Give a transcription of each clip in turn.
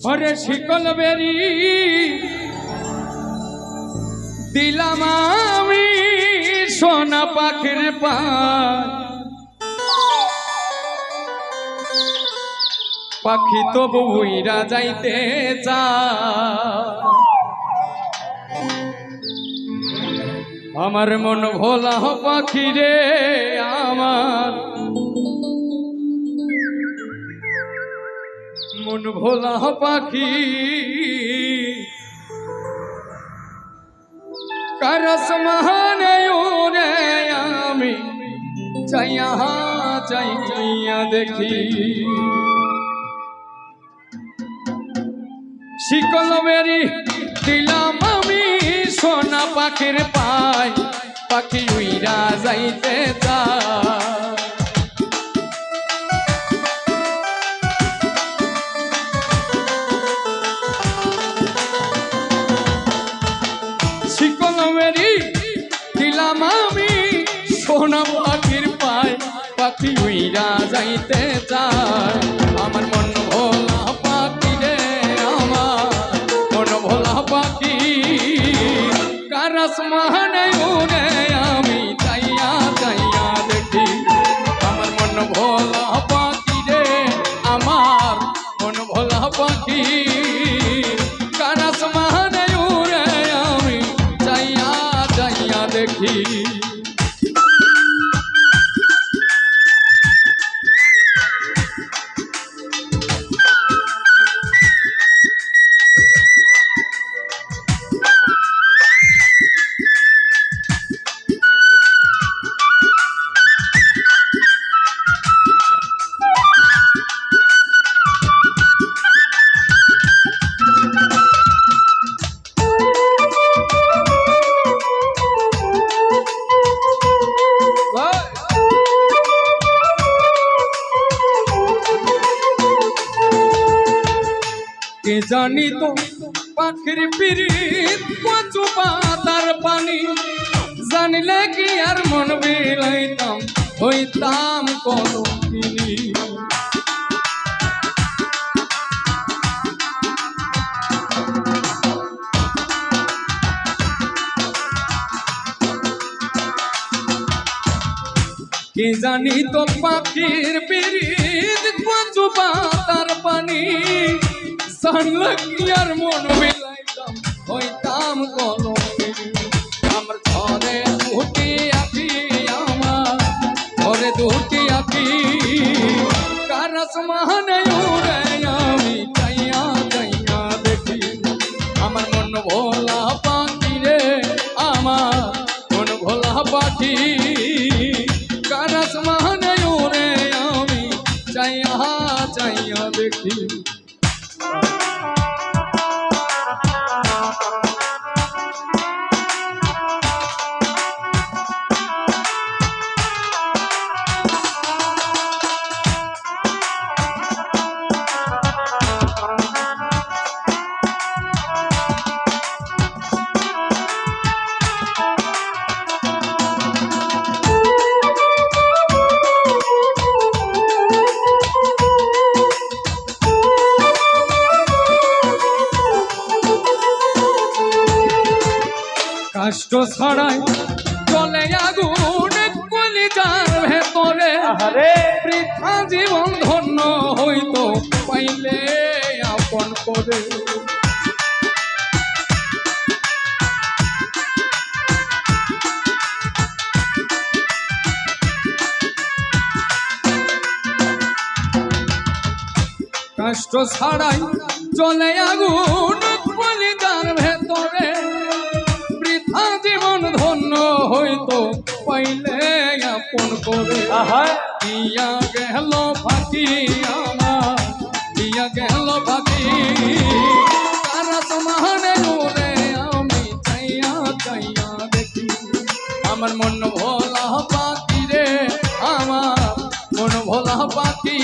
ওরে শিকল বেরি দিলাম আমি সোনা পাখির পাখি তো বউইরা যাইতে আমার মন ভোলা পাখি রে আমার মন ভোলা পাখি करस महाने रे आमी चाइया चाइया देखी शिकल मेरी दिलाम आमी सोना पाखिर पाय पाखी उइरा जाइते দিলাম আমি সোনা পাখির পায় পাখি উইরা যাইতে চায় আমার মন ভোলা পাখি রে আমার মন ভোলা পাখি কারস মানে উড়ে আমি চাইয়া চাইয়া দেখি আমার মন ভোলা পাখি রে আমার মন ভোলা পাখি কারস মানে উড়ে আমি চাইয়া চাইয়া দেখি के जानी तो पाखिर पीरित कचु पातार पानी जानले कि यार मन बिलाइताम हইতাম কলঙ্কিনী के जानी तो पाखिर पीरित कचु पातार पानी यार मन मिलाइताम हইতাম কলঙ্কিনী আমার ঘরে দুটি আঁখি আমার ঘরে দুটি আঁখি কারস মানে উড়ে আমি চাইয়া চাইয়া দেখি আমার মন ভোলা পাখি রে আমার মন ভোলা পাখি কারস মানে উড়ে আমি চাইয়া চাইয়া দেখি কষ্ট ছাড়াই চলে আগুন কলিজার ভেতরে বৃথা জীবন ধন্য হইতো পাইলে আপন করে কষ্ট ছাড়াই চলে আগুন কলিজার ভেতরে জীবন ধন্য হইতো পাইলে আপন করে দিয়া গেল ফাঁকি আমার দিয়া গেল ফাঁকি কারস মানে উড়ে আমি চাইয়া চাইয়া দেখি আমার মন ভোলা পাখি রে আমার মন ভোলা পাখি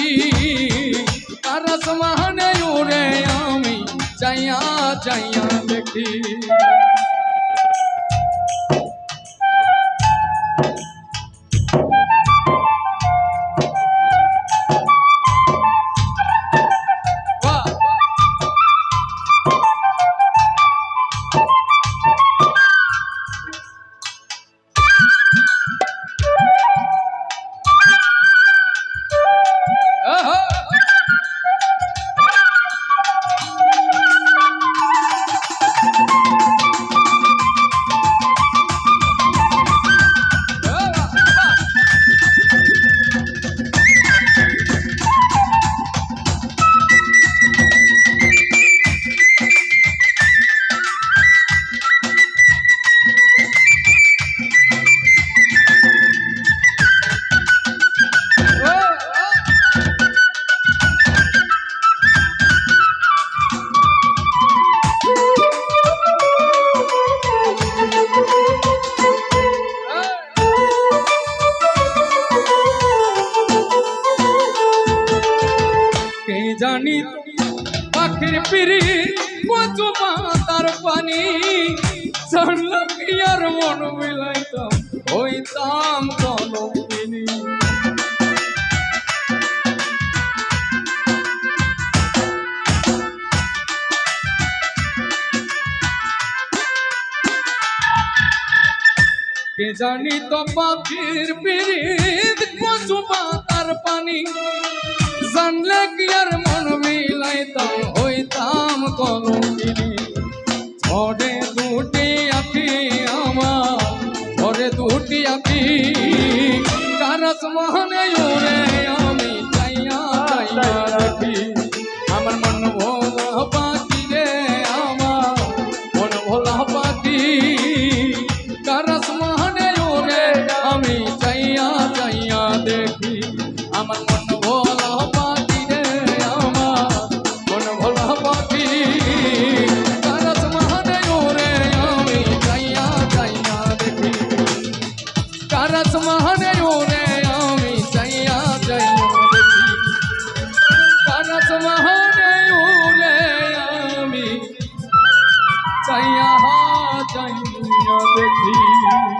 কারস মানে উড়ে আমি চাইয়া চাইয়া দেখি পাখির পিড়ি কচু পাতার পানি জানলা কি আর মন মিলাইতাম হইতাম কলঙ্কিনী কে জানি তো পাখির পিড়িত কচু পাতার পানি জানলে কি আর মন মিলাইতাম হইতাম কলঙ্কিনী ঝড়ে দুটি আঁখি আমার ঝড়ে দুটি আঁখি কারস মহনে উড়ে আমি চাইয়া চাইয়া রাখি আমার মন ভোলা পাখি রে আমার মন ভোলা পাখি কারস মহনে উড়ে আমি চাইয়া চাইয়া দেখি আমার মন ভোলা পাখি রে আমার মন ভোলা পাখি কারস মহনে উড়ে আমি চাইয়া চাইয়া দেখি কারস মহনে উড়ে আমি চাইয়া চাইয়া দেখি কারস মহনে উড়ে আমি চাইয়া চাইয়া দেখি